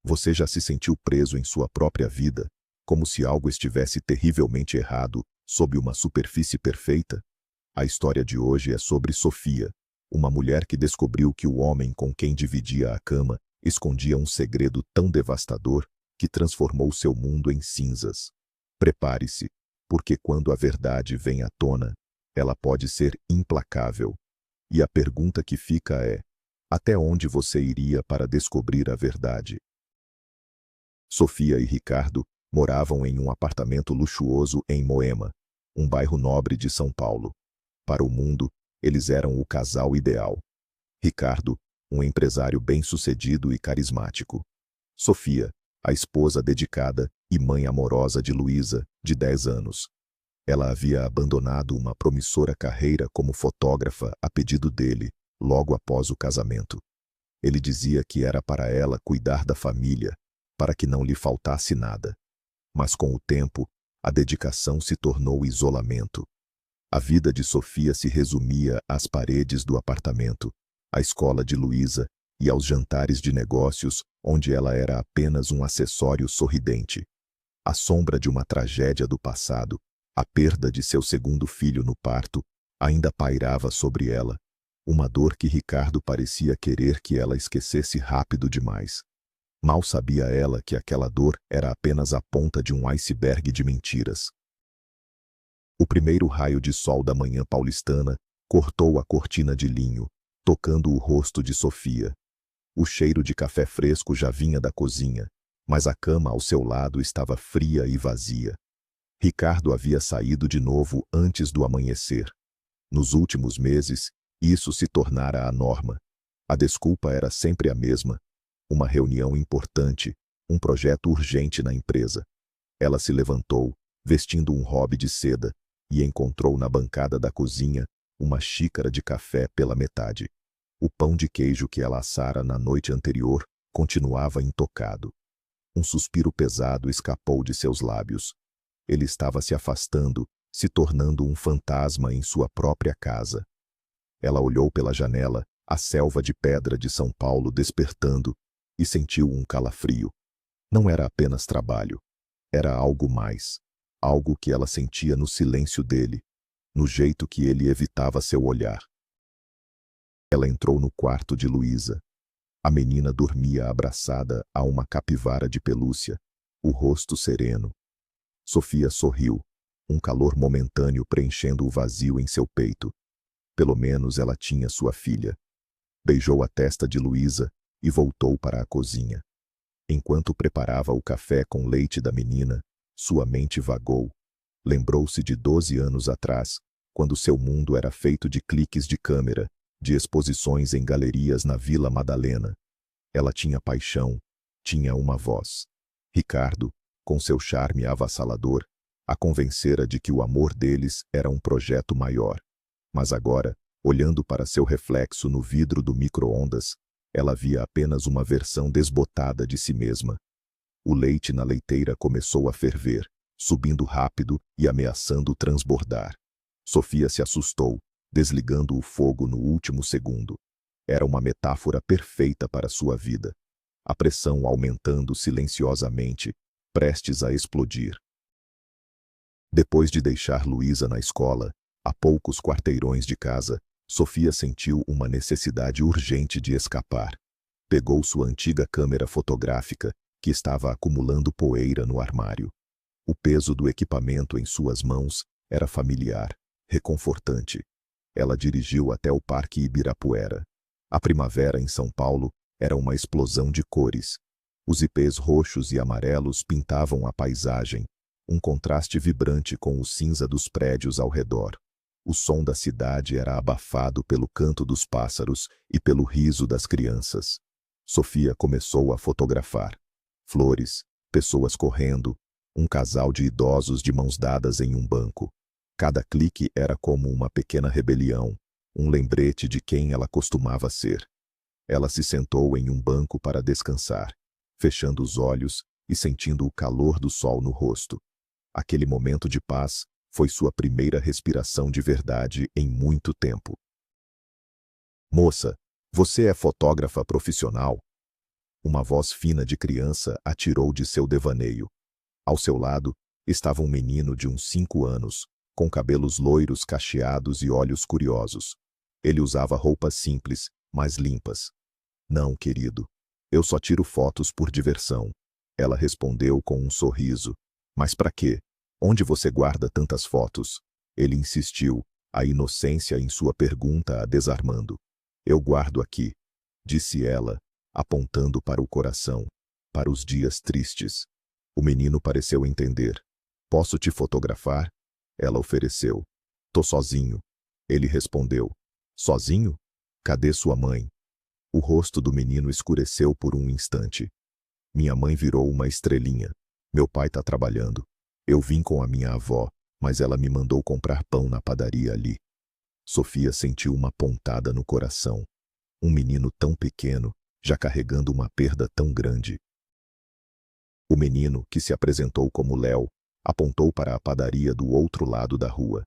Você já se sentiu preso em sua própria vida, como se algo estivesse terrivelmente errado, sob uma superfície perfeita? A história de hoje é sobre Sofia, uma mulher que descobriu que o homem com quem dividia a cama escondia um segredo tão devastador que transformou seu mundo em cinzas. Prepare-se, porque quando a verdade vem à tona, ela pode ser implacável. E a pergunta que fica é: até onde você iria para descobrir a verdade? Sofia e Ricardo moravam em um apartamento luxuoso em Moema, um bairro nobre de São Paulo. Para o mundo, eles eram o casal ideal. Ricardo, um empresário bem-sucedido e carismático. Sofia, a esposa dedicada e mãe amorosa de Luísa, de 10 anos. Ela havia abandonado uma promissora carreira como fotógrafa a pedido dele, logo após o casamento. Ele dizia que era para ela cuidar da família, para que não lhe faltasse nada. Mas com o tempo, a dedicação se tornou isolamento. A vida de Sofia se resumia às paredes do apartamento, à escola de Luísa e aos jantares de negócios, onde ela era apenas um acessório sorridente. A sombra de uma tragédia do passado, a perda de seu segundo filho no parto, ainda pairava sobre ela, uma dor que Ricardo parecia querer que ela esquecesse rápido demais. Mal sabia ela que aquela dor era apenas a ponta de um iceberg de mentiras. O primeiro raio de sol da manhã paulistana cortou a cortina de linho, tocando o rosto de Sofia. O cheiro de café fresco já vinha da cozinha, mas a cama ao seu lado estava fria e vazia. Ricardo havia saído de novo antes do amanhecer. Nos últimos meses, isso se tornara a norma. A desculpa era sempre a mesma: uma reunião importante, um projeto urgente na empresa. Ela se levantou, vestindo um robe de seda, e encontrou na bancada da cozinha uma xícara de café pela metade. O pão de queijo que ela assara na noite anterior continuava intocado. Um suspiro pesado escapou de seus lábios. Ele estava se afastando, se tornando um fantasma em sua própria casa. Ela olhou pela janela, a selva de pedra de São Paulo despertando, e sentiu um calafrio. Não era apenas trabalho. Era algo mais. Algo que ela sentia no silêncio dele, no jeito que ele evitava seu olhar. Ela entrou no quarto de Luísa. A menina dormia abraçada a uma capivara de pelúcia, o rosto sereno. Sofia sorriu, um calor momentâneo preenchendo o vazio em seu peito. Pelo menos ela tinha sua filha. Beijou a testa de Luísa e voltou para a cozinha. Enquanto preparava o café com leite da menina, sua mente vagou. Lembrou-se de 12 anos atrás, quando seu mundo era feito de cliques de câmera, de exposições em galerias na Vila Madalena. Ela tinha paixão, tinha uma voz. Ricardo, com seu charme avassalador, a convencera de que o amor deles era um projeto maior. Mas agora, olhando para seu reflexo no vidro do micro-ondas, ela via apenas uma versão desbotada de si mesma. O leite na leiteira começou a ferver, subindo rápido e ameaçando transbordar. Sofia se assustou, desligando o fogo no último segundo. Era uma metáfora perfeita para sua vida. A pressão aumentando silenciosamente, prestes a explodir. Depois de deixar Luísa na escola, a poucos quarteirões de casa, Sofia sentiu uma necessidade urgente de escapar. Pegou sua antiga câmera fotográfica, que estava acumulando poeira no armário. O peso do equipamento em suas mãos era familiar, reconfortante. Ela dirigiu até o Parque Ibirapuera. A primavera em São Paulo era uma explosão de cores. Os ipês roxos e amarelos pintavam a paisagem, um contraste vibrante com o cinza dos prédios ao redor. O som da cidade era abafado pelo canto dos pássaros e pelo riso das crianças. Sofia começou a fotografar. Flores, pessoas correndo, um casal de idosos de mãos dadas em um banco. Cada clique era como uma pequena rebelião, um lembrete de quem ela costumava ser. Ela se sentou em um banco para descansar, fechando os olhos e sentindo o calor do sol no rosto. Aquele momento de paz foi sua primeira respiração de verdade em muito tempo. Moça, você é fotógrafa profissional? Uma voz fina de criança a tirou de seu devaneio. Ao seu lado, estava um menino de uns 5 anos, com cabelos loiros cacheados e olhos curiosos. Ele usava roupas simples, mas limpas. Não, querido. Eu só tiro fotos por diversão. Ela respondeu com um sorriso. Mas para quê? Onde você guarda tantas fotos? Ele insistiu, a inocência em sua pergunta a desarmando. Eu guardo aqui, disse ela, apontando para o coração, para os dias tristes. O menino pareceu entender. Posso te fotografar? Ela ofereceu. Tô sozinho. Ele respondeu. Sozinho? Cadê sua mãe? O rosto do menino escureceu por um instante. Minha mãe virou uma estrelinha. Meu pai tá trabalhando. Eu vim com a minha avó, mas ela me mandou comprar pão na padaria ali. Sofia sentiu uma pontada no coração. Um menino tão pequeno, já carregando uma perda tão grande. O menino, que se apresentou como Léo, apontou para a padaria do outro lado da rua.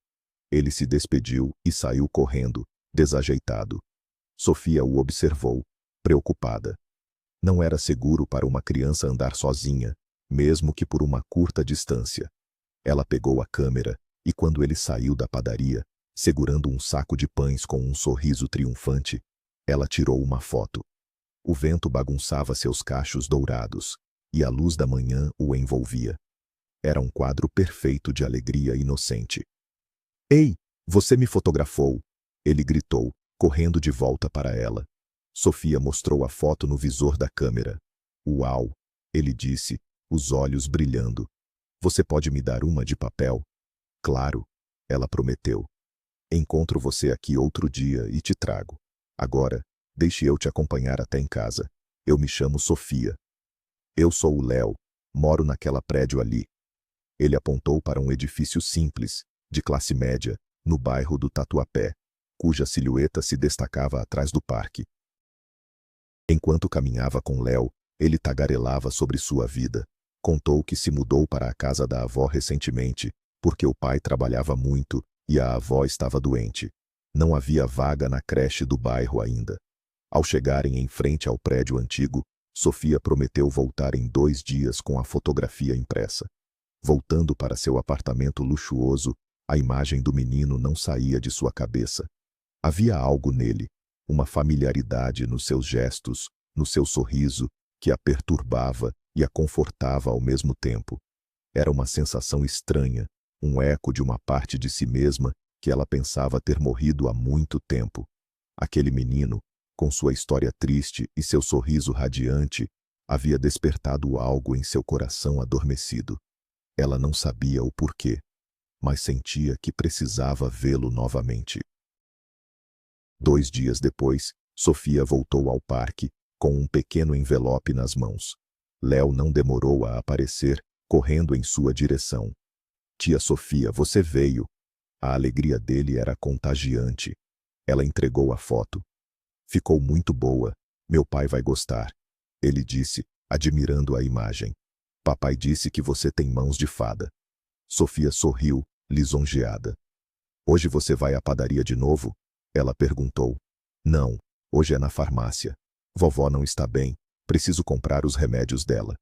Ele se despediu e saiu correndo, desajeitado. Sofia o observou, preocupada. Não era seguro para uma criança andar sozinha, mesmo que por uma curta distância. Ela pegou a câmera e, quando ele saiu da padaria, segurando um saco de pães com um sorriso triunfante, ela tirou uma foto. O vento bagunçava seus cachos dourados, e a luz da manhã o envolvia. Era um quadro perfeito de alegria inocente. Ei, você me fotografou! Ele gritou, correndo de volta para ela. Sofia mostrou a foto no visor da câmera. Uau! Ele disse, os olhos brilhando. Você pode me dar uma de papel? Claro, ela prometeu. Encontro você aqui outro dia e te trago. Agora, deixe eu te acompanhar até em casa. Eu me chamo Sofia. Eu sou o Léo, moro naquela prédio ali. Ele apontou para um edifício simples, de classe média, no bairro do Tatuapé, cuja silhueta se destacava atrás do parque. Enquanto caminhava com Léo, ele tagarelava sobre sua vida. Contou que se mudou para a casa da avó recentemente, porque o pai trabalhava muito e a avó estava doente. Não havia vaga na creche do bairro ainda. Ao chegarem em frente ao prédio antigo, Sofia prometeu voltar em 2 dias com a fotografia impressa. Voltando para seu apartamento luxuoso, a imagem do menino não saía de sua cabeça. Havia algo nele, uma familiaridade nos seus gestos, no seu sorriso, que a perturbava e a confortava ao mesmo tempo. Era uma sensação estranha, um eco de uma parte de si mesma que ela pensava ter morrido há muito tempo. Aquele menino, com sua história triste e seu sorriso radiante, havia despertado algo em seu coração adormecido. Ela não sabia o porquê, mas sentia que precisava vê-lo novamente. 2 dias depois, Sofia voltou ao parque, com um pequeno envelope nas mãos. Léo não demorou a aparecer, correndo em sua direção. Tia Sofia, você veio. A alegria dele era contagiante. Ela entregou a foto. Ficou muito boa. Meu pai vai gostar. Ele disse, admirando a imagem. Papai disse que você tem mãos de fada. Sofia sorriu, lisonjeada. Hoje você vai à padaria de novo? Ela perguntou. Não, hoje é na farmácia. Vovó não está bem, preciso comprar os remédios dela.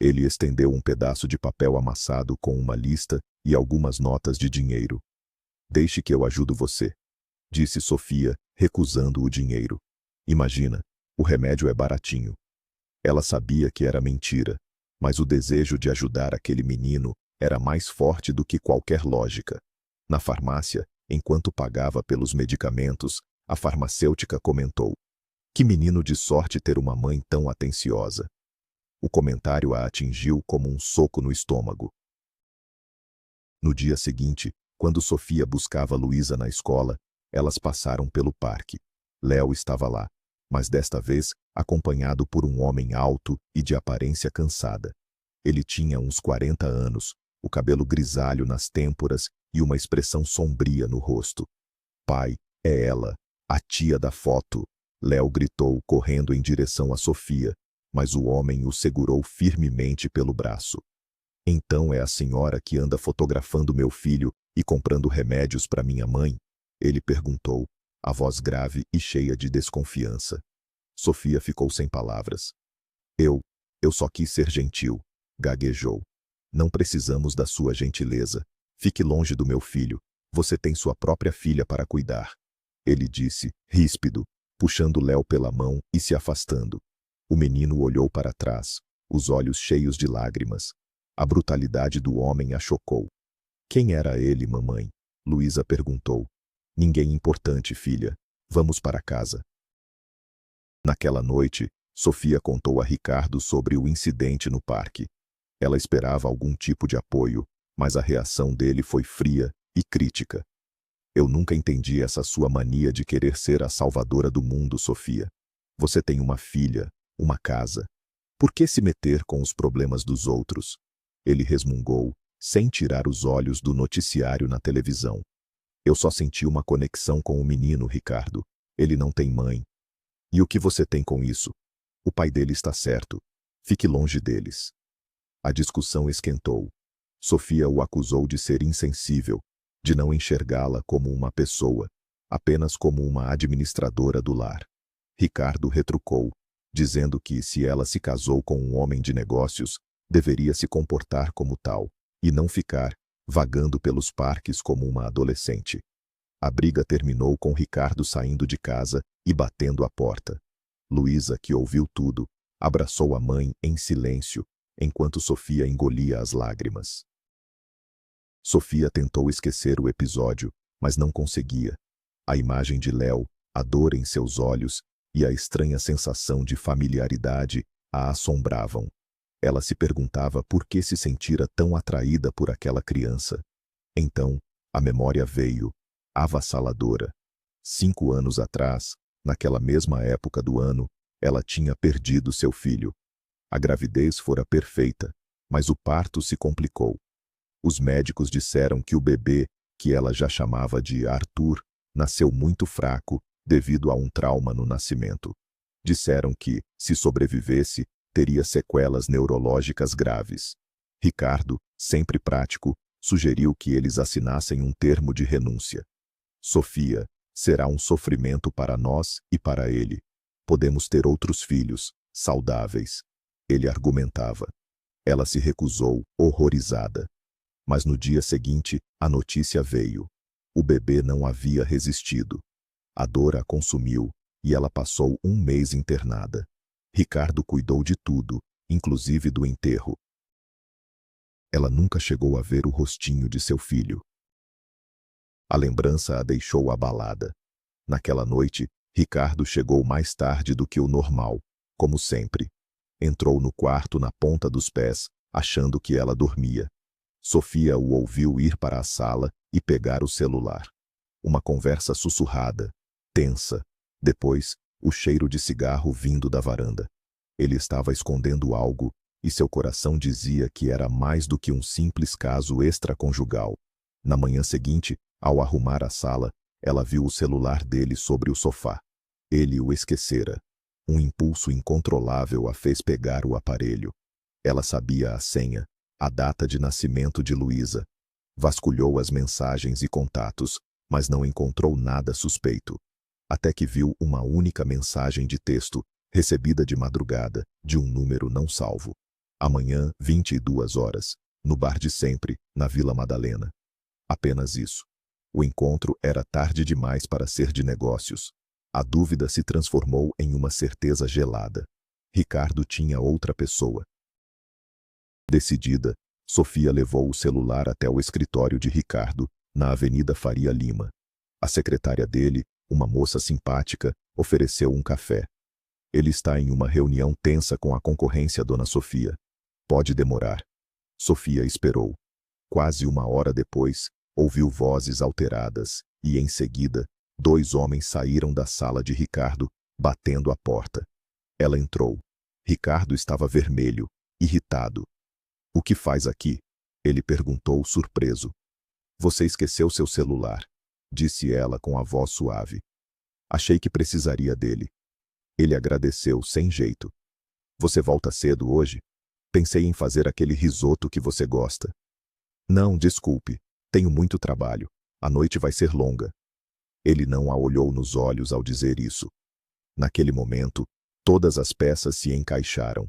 Ele estendeu um pedaço de papel amassado com uma lista e algumas notas de dinheiro. Deixe que eu ajudo você, disse Sofia, recusando o dinheiro. Imagina, o remédio é baratinho. Ela sabia que era mentira, mas o desejo de ajudar aquele menino era mais forte do que qualquer lógica. Na farmácia, enquanto pagava pelos medicamentos, a farmacêutica comentou: que menino de sorte ter uma mãe tão atenciosa. O comentário a atingiu como um soco no estômago. No dia seguinte, quando Sofia buscava Luísa na escola, elas passaram pelo parque. Léo estava lá, mas desta vez acompanhado por um homem alto e de aparência cansada. Ele tinha uns 40 anos, o cabelo grisalho nas têmporas e uma expressão sombria no rosto. Pai, é ela, a tia da foto. Léo gritou, correndo em direção a Sofia, mas o homem o segurou firmemente pelo braço. Então é a senhora que anda fotografando meu filho e comprando remédios para minha mãe? Ele perguntou, a voz grave e cheia de desconfiança. Sofia ficou sem palavras. Eu, eu só quis ser gentil, gaguejou. Não precisamos da sua gentileza. Fique longe do meu filho. Você tem sua própria filha para cuidar. Ele disse, ríspido, puxando Léo pela mão e se afastando. O menino olhou para trás, os olhos cheios de lágrimas. A brutalidade do homem a chocou. Quem era ele, mamãe? Luísa perguntou. Ninguém importante, filha. Vamos para casa. Naquela noite, Sofia contou a Ricardo sobre o incidente no parque. Ela esperava algum tipo de apoio, mas a reação dele foi fria e crítica. Eu nunca entendi essa sua mania de querer ser a salvadora do mundo, Sofia. Você tem uma filha, uma casa. Por que se meter com os problemas dos outros? Ele resmungou, sem tirar os olhos do noticiário na televisão. Eu só senti uma conexão com o menino, Ricardo. Ele não tem mãe. E o que você tem com isso? O pai dele está certo. Fique longe deles. A discussão esquentou. Sofia o acusou de ser insensível, de não enxergá-la como uma pessoa, apenas como uma administradora do lar. Ricardo retrucou, dizendo que se ela se casou com um homem de negócios, deveria se comportar como tal, e não ficar vagando pelos parques como uma adolescente. A briga terminou com Ricardo saindo de casa e batendo a porta. Luísa, que ouviu tudo, abraçou a mãe em silêncio, enquanto Sofia engolia as lágrimas. Sofia tentou esquecer o episódio, mas não conseguia. A imagem de Léo, a dor em seus olhos e a estranha sensação de familiaridade a assombravam. Ela se perguntava por que se sentira tão atraída por aquela criança. Então, a memória veio, avassaladora. 5 anos atrás, naquela mesma época do ano, ela tinha perdido seu filho. A gravidez fora perfeita, mas o parto se complicou. Os médicos disseram que o bebê, que ela já chamava de Arthur, nasceu muito fraco devido a um trauma no nascimento. Disseram que, se sobrevivesse, teria sequelas neurológicas graves. Ricardo, sempre prático, sugeriu que eles assinassem um termo de renúncia. Sofia, será um sofrimento para nós e para ele. Podemos ter outros filhos, saudáveis. Ele argumentava. Ela se recusou, horrorizada. Mas no dia seguinte, a notícia veio. O bebê não havia resistido. A dor a consumiu, e ela passou 1 mês internada. Ricardo cuidou de tudo, inclusive do enterro. Ela nunca chegou a ver o rostinho de seu filho. A lembrança a deixou abalada. Naquela noite, Ricardo chegou mais tarde do que o normal, como sempre. Entrou no quarto na ponta dos pés, achando que ela dormia. Sofia o ouviu ir para a sala e pegar o celular. Uma conversa sussurrada, tensa. Depois, o cheiro de cigarro vindo da varanda. Ele estava escondendo algo, e seu coração dizia que era mais do que um simples caso extraconjugal. Na manhã seguinte, ao arrumar a sala, ela viu o celular dele sobre o sofá. Ele o esquecera. Um impulso incontrolável a fez pegar o aparelho. Ela sabia a senha, a data de nascimento de Luísa. Vasculhou as mensagens e contatos, mas não encontrou nada suspeito. Até que viu uma única mensagem de texto, recebida de madrugada, de um número não salvo. Amanhã, 22 horas, no bar de sempre, na Vila Madalena. Apenas isso. O encontro era tarde demais para ser de negócios. A dúvida se transformou em uma certeza gelada. Ricardo tinha outra pessoa. Decidida, Sofia levou o celular até o escritório de Ricardo, na Avenida Faria Lima. A secretária dele, uma moça simpática, ofereceu um café. Ele está em uma reunião tensa com a concorrência, dona Sofia. Pode demorar. Sofia esperou. Quase 1 hora depois, ouviu vozes alteradas e, em seguida, 2 homens saíram da sala de Ricardo, batendo a porta. Ela entrou. Ricardo estava vermelho, irritado. O que faz aqui? Ele perguntou, surpreso. Você esqueceu seu celular, disse ela com a voz suave. Achei que precisaria dele. Ele agradeceu sem jeito. Você volta cedo hoje? Pensei em fazer aquele risoto que você gosta. Não, desculpe. Tenho muito trabalho. A noite vai ser longa. Ele não a olhou nos olhos ao dizer isso. Naquele momento, todas as peças se encaixaram.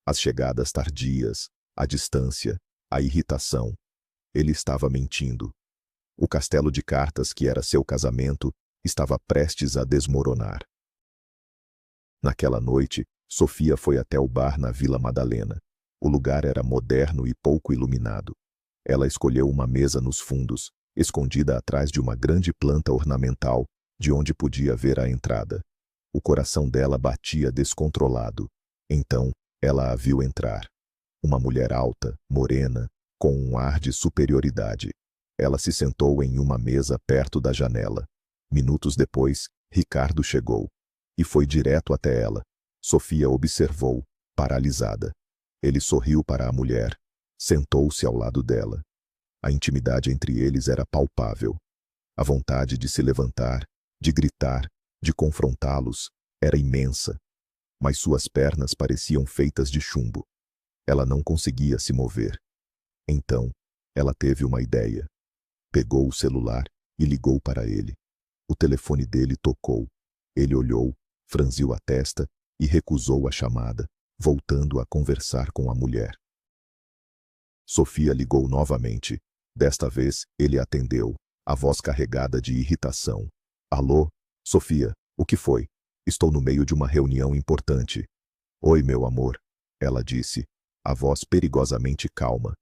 As chegadas tardias, a distância, a irritação. Ele estava mentindo. O castelo de cartas que era seu casamento estava prestes a desmoronar. Naquela noite, Sofia foi até o bar na Vila Madalena. O lugar era moderno e pouco iluminado. Ela escolheu uma mesa nos fundos, escondida atrás de uma grande planta ornamental, de onde podia ver a entrada. O coração dela batia descontrolado. Então, ela a viu entrar. Uma mulher alta, morena, com um ar de superioridade. Ela se sentou em uma mesa perto da janela. Minutos depois, Ricardo chegou. E foi direto até ela. Sofia observou, paralisada. Ele sorriu para a mulher. Sentou-se ao lado dela. A intimidade entre eles era palpável. A vontade de se levantar, de gritar, de confrontá-los, era imensa. Mas suas pernas pareciam feitas de chumbo. Ela não conseguia se mover. Então, ela teve uma ideia. Pegou o celular e ligou para ele. O telefone dele tocou. Ele olhou, franziu a testa e recusou a chamada, voltando a conversar com a mulher. Sofia ligou novamente. Desta vez, ele atendeu, a voz carregada de irritação. Alô, Sofia, o que foi? Estou no meio de uma reunião importante. Oi, meu amor, ela disse, a voz perigosamente calma.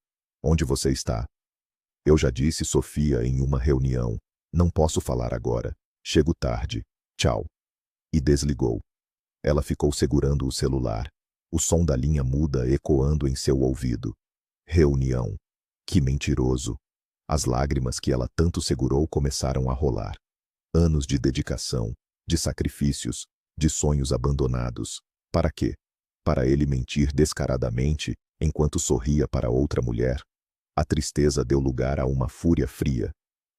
Onde você está? Eu já disse, Sofia, em uma reunião. Não posso falar agora. Chego tarde. Tchau. E desligou. Ela ficou segurando o celular. O som da linha muda ecoando em seu ouvido. Reunião. Que mentiroso. As lágrimas que ela tanto segurou começaram a rolar. Anos de dedicação, de sacrifícios, de sonhos abandonados. Para quê? Para ele mentir descaradamente, enquanto sorria para outra mulher? A tristeza deu lugar a uma fúria fria.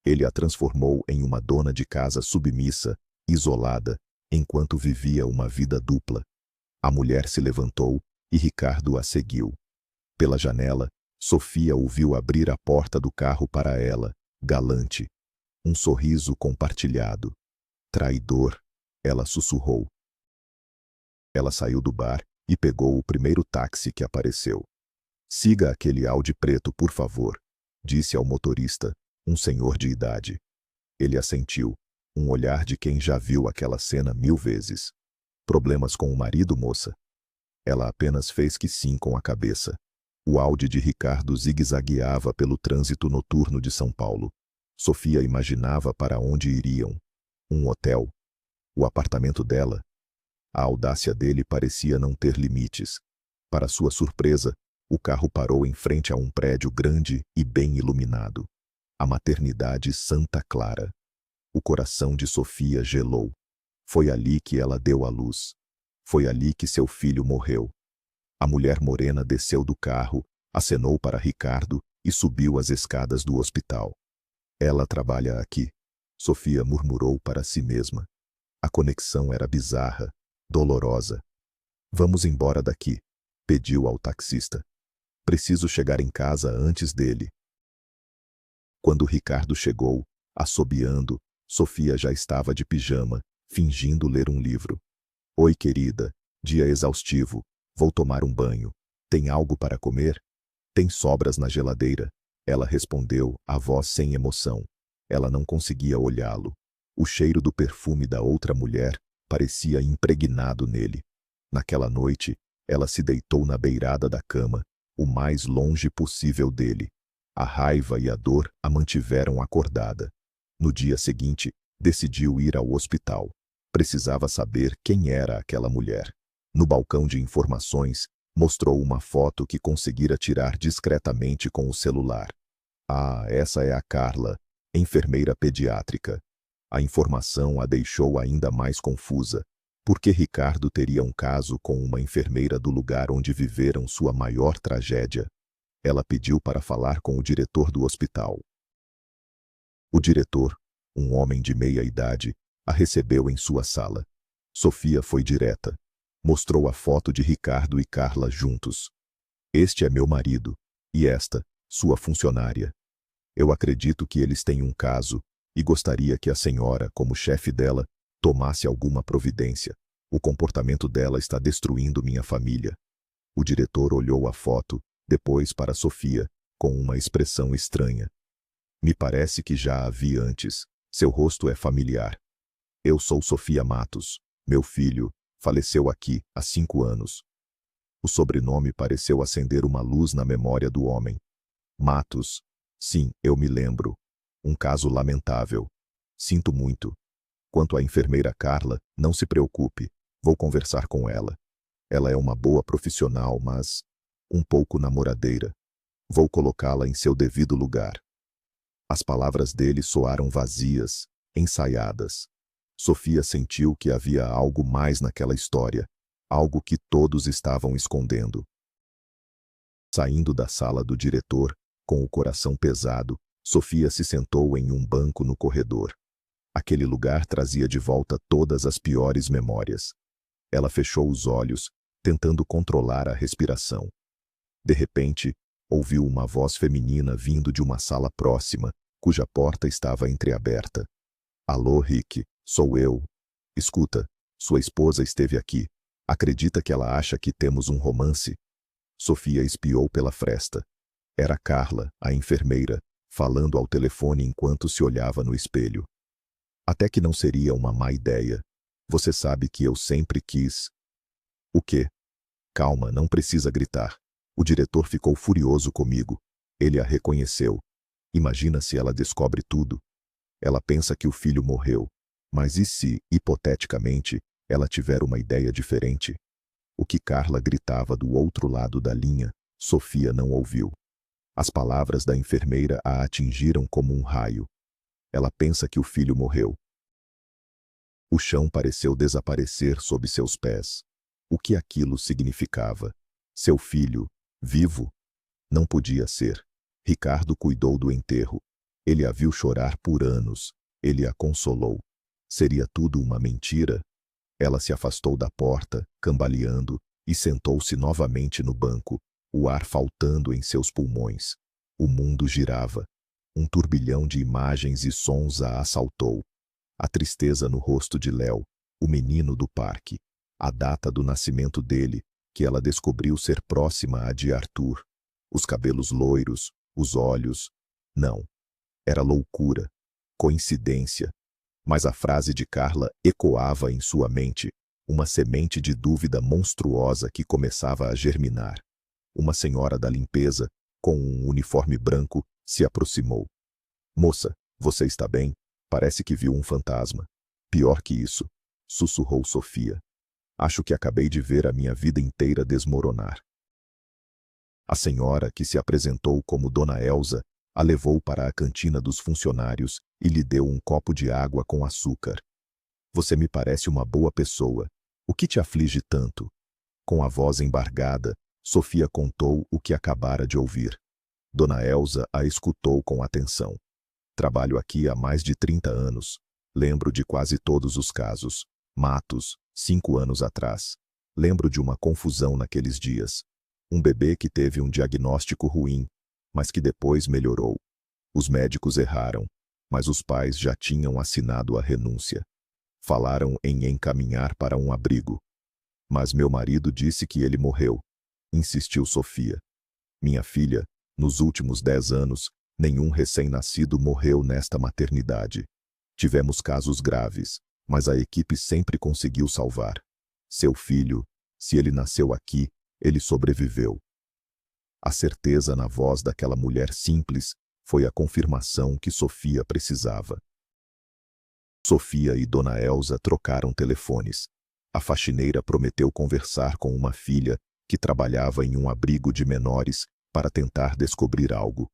Ele a transformou em uma dona de casa submissa, isolada, enquanto vivia uma vida dupla. A mulher se levantou e Ricardo a seguiu. Pela janela, Sofia o viu abrir a porta do carro para ela, galante. Um sorriso compartilhado. Traidor, ela sussurrou. Ela saiu do bar e pegou o primeiro táxi que apareceu. Siga aquele Audi preto, por favor, disse ao motorista, um senhor de idade. Ele assentiu, um olhar de quem já viu aquela cena 1000 vezes. Problemas com o marido, moça? Ela apenas fez que sim com a cabeça. O Audi de Ricardo zigue-zagueava pelo trânsito noturno de São Paulo. Sofia imaginava para onde iriam. Um hotel? O apartamento dela? A audácia dele parecia não ter limites. Para sua surpresa, o carro parou em frente a um prédio grande e bem iluminado. A maternidade Santa Clara. O coração de Sofia gelou. Foi ali que ela deu à luz. Foi ali que seu filho morreu. A mulher morena desceu do carro, acenou para Ricardo e subiu as escadas do hospital. Ela trabalha aqui, Sofia murmurou para si mesma. A conexão era bizarra, dolorosa. Vamos embora daqui, pediu ao taxista. Preciso chegar em casa antes dele. Quando Ricardo chegou, assobiando, Sofia já estava de pijama, fingindo ler um livro. Oi, querida, dia exaustivo, vou tomar um banho. Tem algo para comer? Tem sobras na geladeira, ela respondeu, a voz sem emoção. Ela não conseguia olhá-lo. O cheiro do perfume da outra mulher parecia impregnado nele. Naquela noite, ela se deitou na beirada da cama, o mais longe possível dele. A raiva e a dor a mantiveram acordada. No dia seguinte, decidiu ir ao hospital. Precisava saber quem era aquela mulher. No balcão de informações, mostrou uma foto que conseguira tirar discretamente com o celular. Ah, essa é a Carla, enfermeira pediátrica. A informação a deixou ainda mais confusa. Porque Ricardo teria um caso com uma enfermeira do lugar onde viveram sua maior tragédia. Ela pediu para falar com o diretor do hospital. O diretor, um homem de meia idade, a recebeu em sua sala. Sofia foi direta. Mostrou a foto de Ricardo e Carla juntos. Este é meu marido, e esta, sua funcionária. Eu acredito que eles têm um caso, e gostaria que a senhora, como chefe dela, tomasse alguma providência. O comportamento dela está destruindo minha família. O diretor olhou a foto, depois para Sofia, com uma expressão estranha. Me parece que já a vi antes. Seu rosto é familiar. Eu sou Sofia Matos. Meu filho faleceu aqui há 5 anos. O sobrenome pareceu acender uma luz na memória do homem. Matos. Sim, eu me lembro. Um caso lamentável. Sinto muito. Quanto à enfermeira Carla, não se preocupe. Vou conversar com ela. Ela é uma boa profissional, mas um pouco namoradeira. Vou colocá-la em seu devido lugar. As palavras dele soaram vazias, ensaiadas. Sofia sentiu que havia algo mais naquela história, algo que todos estavam escondendo. Saindo da sala do diretor, com o coração pesado, Sofia se sentou em um banco no corredor. Aquele lugar trazia de volta todas as piores memórias. Ela fechou os olhos, tentando controlar a respiração. De repente, ouviu uma voz feminina vindo de uma sala próxima, cuja porta estava entreaberta. Alô, Rick, sou eu. Escuta, sua esposa esteve aqui. Acredita que ela acha que temos um romance? Sofia espiou pela fresta. Era Carla, a enfermeira, falando ao telefone enquanto se olhava no espelho. Até que não seria uma má ideia. Você sabe que eu sempre quis. O quê? Calma, não precisa gritar. O diretor ficou furioso comigo. Ele a reconheceu. Imagina se ela descobre tudo. Ela pensa que o filho morreu. Mas e se, hipoteticamente, ela tiver uma ideia diferente? O que Carla gritava do outro lado da linha, Sofia não ouviu. As palavras da enfermeira a atingiram como um raio. Ela pensa que o filho morreu. O chão pareceu desaparecer sob seus pés. O que aquilo significava? Seu filho, vivo? Não podia ser. Ricardo cuidou do enterro. Ele a viu chorar por anos. Ele a consolou. Seria tudo uma mentira? Ela se afastou da porta, cambaleando, e sentou-se novamente no banco, o ar faltando em seus pulmões. O mundo girava. Um turbilhão de imagens e sons a assaltou. A tristeza no rosto de Léo, o menino do parque. A data do nascimento dele, que ela descobriu ser próxima à de Arthur. Os cabelos loiros, os olhos. Não. Era loucura. Coincidência. Mas a frase de Carla ecoava em sua mente, uma semente de dúvida monstruosa que começava a germinar. Uma senhora da limpeza, com um uniforme branco, se aproximou. Moça, você está bem? Parece que viu um fantasma. Pior que isso, sussurrou Sofia. Acho que acabei de ver a minha vida inteira desmoronar. A senhora, que se apresentou como Dona Elsa, a levou para a cantina dos funcionários e lhe deu um copo de água com açúcar. Você me parece uma boa pessoa. O que te aflige tanto? Com a voz embargada, Sofia contou o que acabara de ouvir. Dona Elsa a escutou com atenção. Trabalho aqui há mais de 30 anos. Lembro de quase todos os casos. Matos, 5 anos atrás. Lembro de uma confusão naqueles dias. Um bebê que teve um diagnóstico ruim, mas que depois melhorou. Os médicos erraram, mas os pais já tinham assinado a renúncia. Falaram em encaminhar para um abrigo. Mas meu marido disse que ele morreu, insistiu Sofia. Minha filha, nos últimos 10 anos, nenhum recém-nascido morreu nesta maternidade. Tivemos casos graves, mas a equipe sempre conseguiu salvar. Seu filho, se ele nasceu aqui, ele sobreviveu. A certeza na voz daquela mulher simples foi a confirmação que Sofia precisava. Sofia e Dona Elsa trocaram telefones. A faxineira prometeu conversar com uma filha que trabalhava em um abrigo de menores para tentar descobrir algo.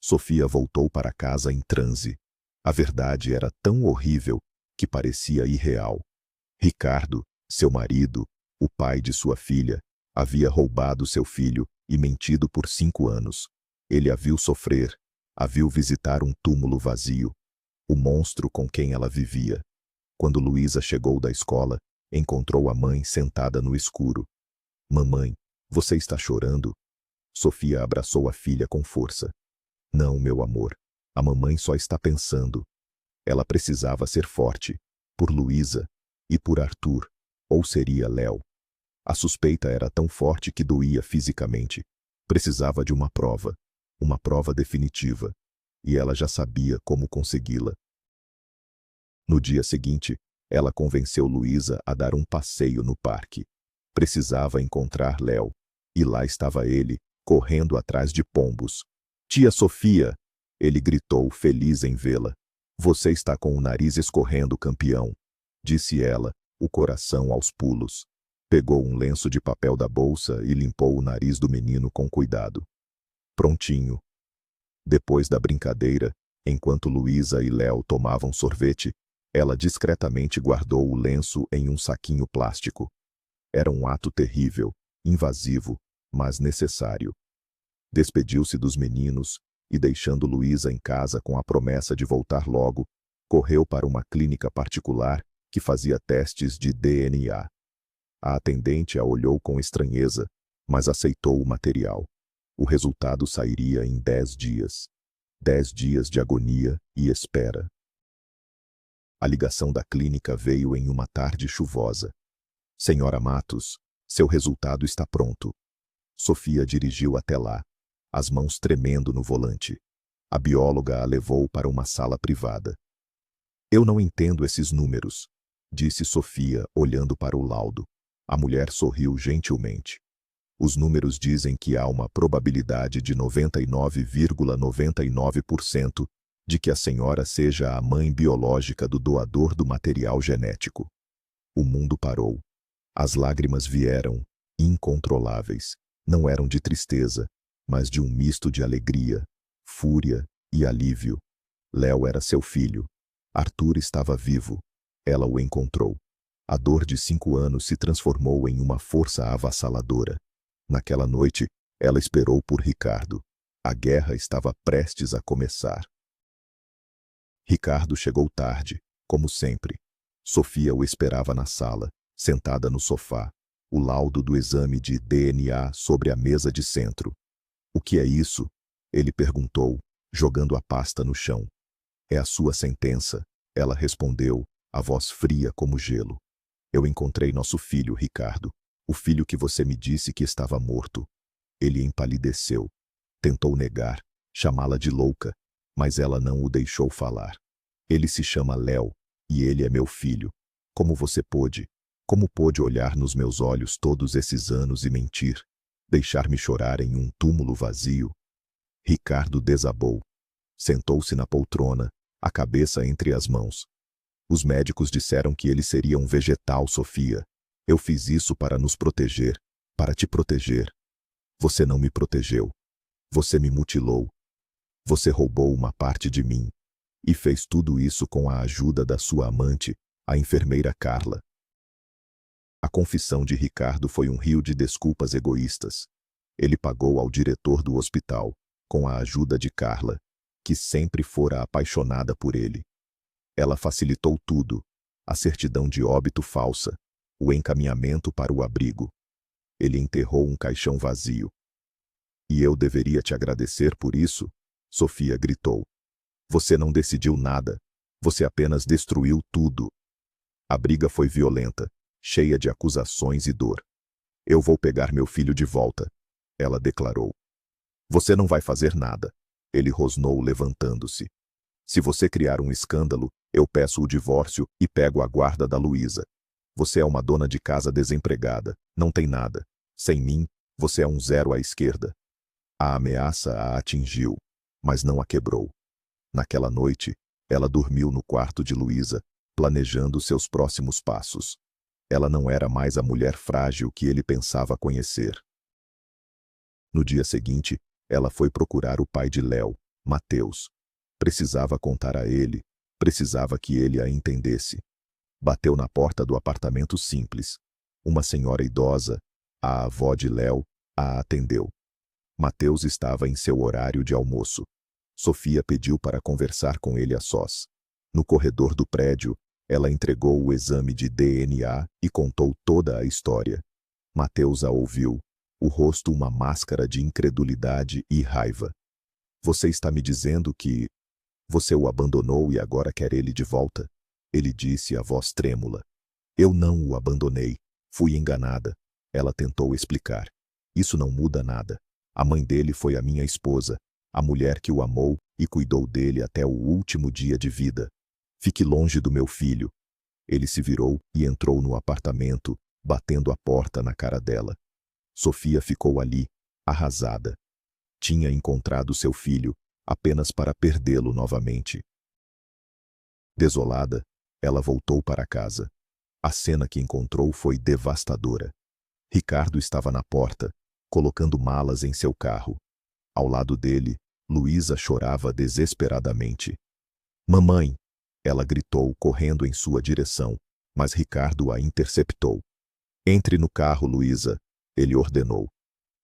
Sofia voltou para casa em transe. A verdade era tão horrível que parecia irreal. Ricardo, seu marido, o pai de sua filha, havia roubado seu filho e mentido por 5 anos. Ele a viu sofrer, a viu visitar um túmulo vazio, o monstro com quem ela vivia. Quando Luísa chegou da escola, encontrou a mãe sentada no escuro. Mamãe, você está chorando? Sofia abraçou a filha com força. Não, meu amor, a mamãe só está pensando. Ela precisava ser forte, por Luísa e por Arthur, ou seria Léo. A suspeita era tão forte que doía fisicamente. Precisava de uma prova definitiva, e ela já sabia como consegui-la. No dia seguinte, ela convenceu Luísa a dar um passeio no parque. Precisava encontrar Léo, e lá estava ele, correndo atrás de pombos. Tia Sofia! Ele gritou, feliz em vê-la. Você está com o nariz escorrendo, campeão, disse ela, o coração aos pulos. Pegou um lenço de papel da bolsa e limpou o nariz do menino com cuidado. Prontinho. Depois da brincadeira, enquanto Luísa e Léo tomavam sorvete, ela discretamente guardou o lenço em um saquinho plástico. Era um ato terrível, invasivo, mas necessário. Despediu-se dos meninos e, deixando Luísa em casa com a promessa de voltar logo, correu para uma clínica particular que fazia testes de DNA. A atendente a olhou com estranheza, mas aceitou o material. O resultado sairia em 10 dias. 10 dias de agonia e espera. A ligação da clínica veio em uma tarde chuvosa. Senhora Matos, seu resultado está pronto. Sofia dirigiu até lá, as mãos tremendo no volante. A bióloga a levou para uma sala privada. Eu não entendo esses números, disse Sofia, olhando para o laudo. A mulher sorriu gentilmente. Os números dizem que há uma probabilidade de 99,99% de que a senhora seja a mãe biológica do doador do material genético. O mundo parou. As lágrimas vieram, incontroláveis. Não eram de tristeza, mas de um misto de alegria, fúria e alívio. Léo era seu filho. Arthur estava vivo. Ela o encontrou. A dor de 5 anos se transformou em uma força avassaladora. Naquela noite, ela esperou por Ricardo. A guerra estava prestes a começar. Ricardo chegou tarde, como sempre. Sofia o esperava na sala, sentada no sofá, o laudo do exame de DNA sobre a mesa de centro. O que é isso? Ele perguntou, jogando a pasta no chão. É a sua sentença, ela respondeu, a voz fria como gelo. Eu encontrei nosso filho, Ricardo, o filho que você me disse que estava morto. Ele empalideceu. Tentou negar, chamá-la de louca, mas ela não o deixou falar. Ele se chama Léo, e ele é meu filho. Como você pôde? Como pôde olhar nos meus olhos todos esses anos e mentir? Deixar-me chorar em um túmulo vazio? Ricardo desabou. Sentou-se na poltrona, a cabeça entre as mãos. Os médicos disseram que ele seria um vegetal, Sofia. Eu fiz isso para nos proteger, para te proteger. Você não me protegeu. Você me mutilou. Você roubou uma parte de mim. E fez tudo isso com a ajuda da sua amante, a enfermeira Carla. A confissão de Ricardo foi um rio de desculpas egoístas. Ele pagou ao diretor do hospital, com a ajuda de Carla, que sempre fora apaixonada por ele. Ela facilitou tudo, a certidão de óbito falsa, o encaminhamento para o abrigo. Ele enterrou um caixão vazio. E eu deveria te agradecer por isso? Sofia gritou. Você não decidiu nada. Você apenas destruiu tudo. A briga foi violenta, cheia de acusações e dor. Eu vou pegar meu filho de volta, ela declarou. Você não vai fazer nada, ele rosnou levantando-se. Se você criar um escândalo, eu peço o divórcio e pego a guarda da Luísa. Você é uma dona de casa desempregada, não tem nada. Sem mim, você é um zero à esquerda. A ameaça a atingiu, mas não a quebrou. Naquela noite, ela dormiu no quarto de Luísa, planejando seus próximos passos. Ela não era mais a mulher frágil que ele pensava conhecer. No dia seguinte, ela foi procurar o pai de Léo, Mateus. Precisava contar a ele, precisava que ele a entendesse. Bateu na porta do apartamento simples. Uma senhora idosa, a avó de Léo, a atendeu. Mateus estava em seu horário de almoço. Sofia pediu para conversar com ele a sós. No corredor do prédio, ela entregou o exame de DNA e contou toda a história. Mateus a ouviu, o rosto uma máscara de incredulidade e raiva. Você está me dizendo que você o abandonou e agora quer ele de volta? Ele disse a voz trêmula. Eu não o abandonei. Fui enganada. Ela tentou explicar. Isso não muda nada. A mãe dele foi a minha esposa, a mulher que o amou e cuidou dele até o último dia de vida. Fique longe do meu filho. Ele se virou e entrou no apartamento, batendo a porta na cara dela. Sofia ficou ali, arrasada. Tinha encontrado seu filho, apenas para perdê-lo novamente. Desolada, ela voltou para casa. A cena que encontrou foi devastadora. Ricardo estava na porta, colocando malas em seu carro. Ao lado dele, Luísa chorava desesperadamente. Mamãe! Ela gritou, correndo em sua direção, mas Ricardo a interceptou. Entre no carro, Luísa, ele ordenou.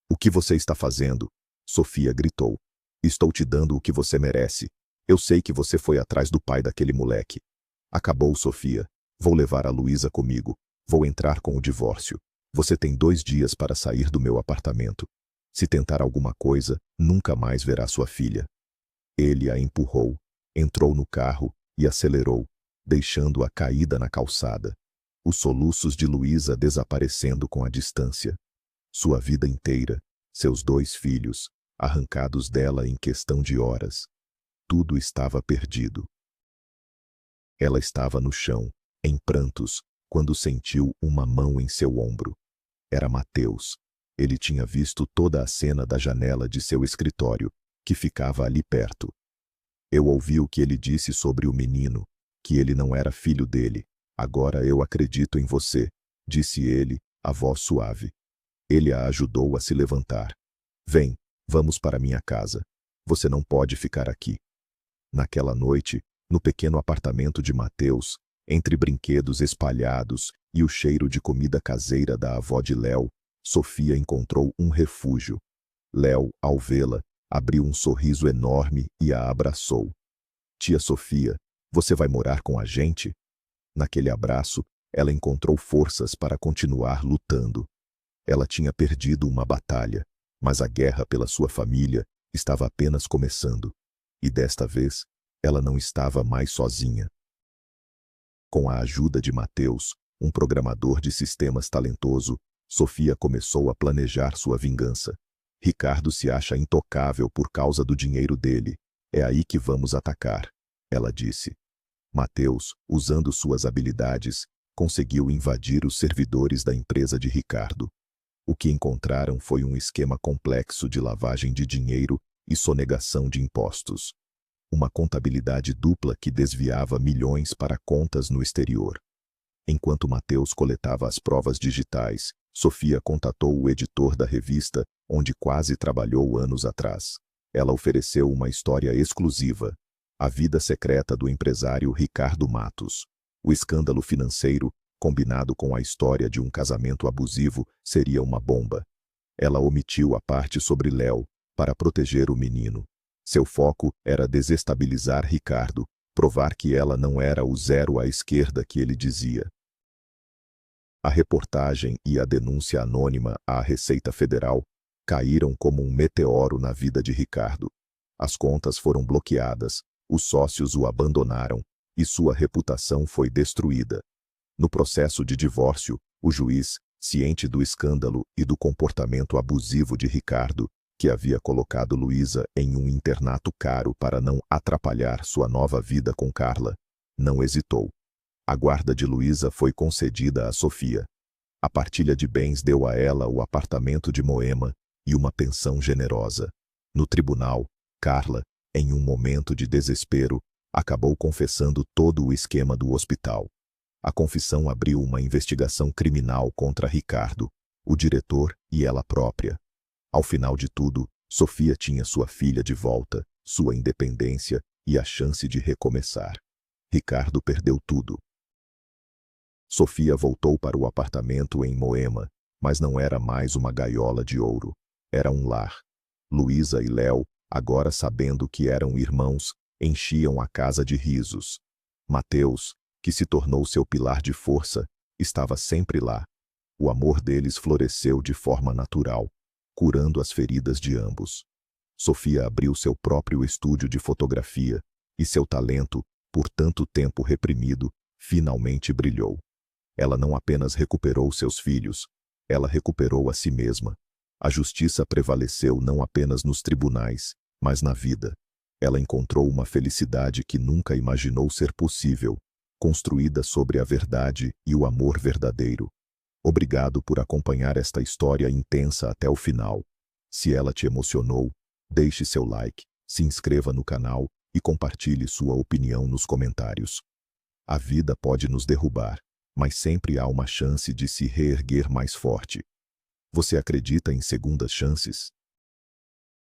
O que você está fazendo? Sofia gritou. Estou te dando o que você merece. Eu sei que você foi atrás do pai daquele moleque. Acabou, Sofia. Vou levar a Luísa comigo. Vou entrar com o divórcio. Você tem 2 dias para sair do meu apartamento. Se tentar alguma coisa, nunca mais verá sua filha. Ele a empurrou, entrou no carro e acelerou, deixando-a caída na calçada. Os soluços de Luísa desaparecendo com a distância. Sua vida inteira, seus 2 filhos, arrancados dela em questão de horas. Tudo estava perdido. Ela estava no chão, em prantos, quando sentiu uma mão em seu ombro. Era Mateus. Ele tinha visto toda a cena da janela de seu escritório, que ficava ali perto. Eu ouvi o que ele disse sobre o menino, que ele não era filho dele. Agora eu acredito em você, disse ele, a voz suave. Ele a ajudou a se levantar. Vem, vamos para minha casa. Você não pode ficar aqui. Naquela noite, no pequeno apartamento de Mateus, entre brinquedos espalhados e o cheiro de comida caseira da avó de Léo, Sofia encontrou um refúgio. Léo, ao vê-la, abriu um sorriso enorme e a abraçou. Tia Sofia, você vai morar com a gente? Naquele abraço, ela encontrou forças para continuar lutando. Ela tinha perdido uma batalha, mas a guerra pela sua família estava apenas começando. E desta vez, ela não estava mais sozinha. Com a ajuda de Mateus, um programador de sistemas talentoso, Sofia começou a planejar sua vingança. Ricardo se acha intocável por causa do dinheiro dele. É aí que vamos atacar, ela disse. Mateus, usando suas habilidades, conseguiu invadir os servidores da empresa de Ricardo. O que encontraram foi um esquema complexo de lavagem de dinheiro e sonegação de impostos. Uma contabilidade dupla que desviava milhões para contas no exterior. Enquanto Mateus coletava as provas digitais, Sofia contatou o editor da revista, onde quase trabalhou anos atrás. Ela ofereceu uma história exclusiva: a vida secreta do empresário Ricardo Matos. O escândalo financeiro, combinado com a história de um casamento abusivo, seria uma bomba. Ela omitiu a parte sobre Léo, para proteger o menino. Seu foco era desestabilizar Ricardo, provar que ela não era o zero à esquerda que ele dizia. A reportagem e a denúncia anônima à Receita Federal caíram como um meteoro na vida de Ricardo. As contas foram bloqueadas, os sócios o abandonaram e sua reputação foi destruída. No processo de divórcio, o juiz, ciente do escândalo e do comportamento abusivo de Ricardo, que havia colocado Luísa em um internato caro para não atrapalhar sua nova vida com Carla, não hesitou. A guarda de Luísa foi concedida a Sofia. A partilha de bens deu a ela o apartamento de Moema e uma pensão generosa. No tribunal, Carla, em um momento de desespero, acabou confessando todo o esquema do hospital. A confissão abriu uma investigação criminal contra Ricardo, o diretor e ela própria. Ao final de tudo, Sofia tinha sua filha de volta, sua independência e a chance de recomeçar. Ricardo perdeu tudo. Sofia voltou para o apartamento em Moema, mas não era mais uma gaiola de ouro. Era um lar. Luísa e Léo, agora sabendo que eram irmãos, enchiam a casa de risos. Mateus, que se tornou seu pilar de força, estava sempre lá. O amor deles floresceu de forma natural, curando as feridas de ambos. Sofia abriu seu próprio estúdio de fotografia, e seu talento, por tanto tempo reprimido, finalmente brilhou. Ela não apenas recuperou seus filhos, Ela recuperou a si mesma. A justiça prevaleceu não apenas nos tribunais, mas na vida. Ela encontrou uma felicidade que nunca imaginou ser possível, construída sobre a verdade e o amor verdadeiro. Obrigado por acompanhar esta história intensa até o final. Se ela te emocionou, deixe seu like, se inscreva no canal e compartilhe sua opinião nos comentários. A vida pode nos derrubar, mas sempre há uma chance de se reerguer mais forte. Você acredita em segundas chances?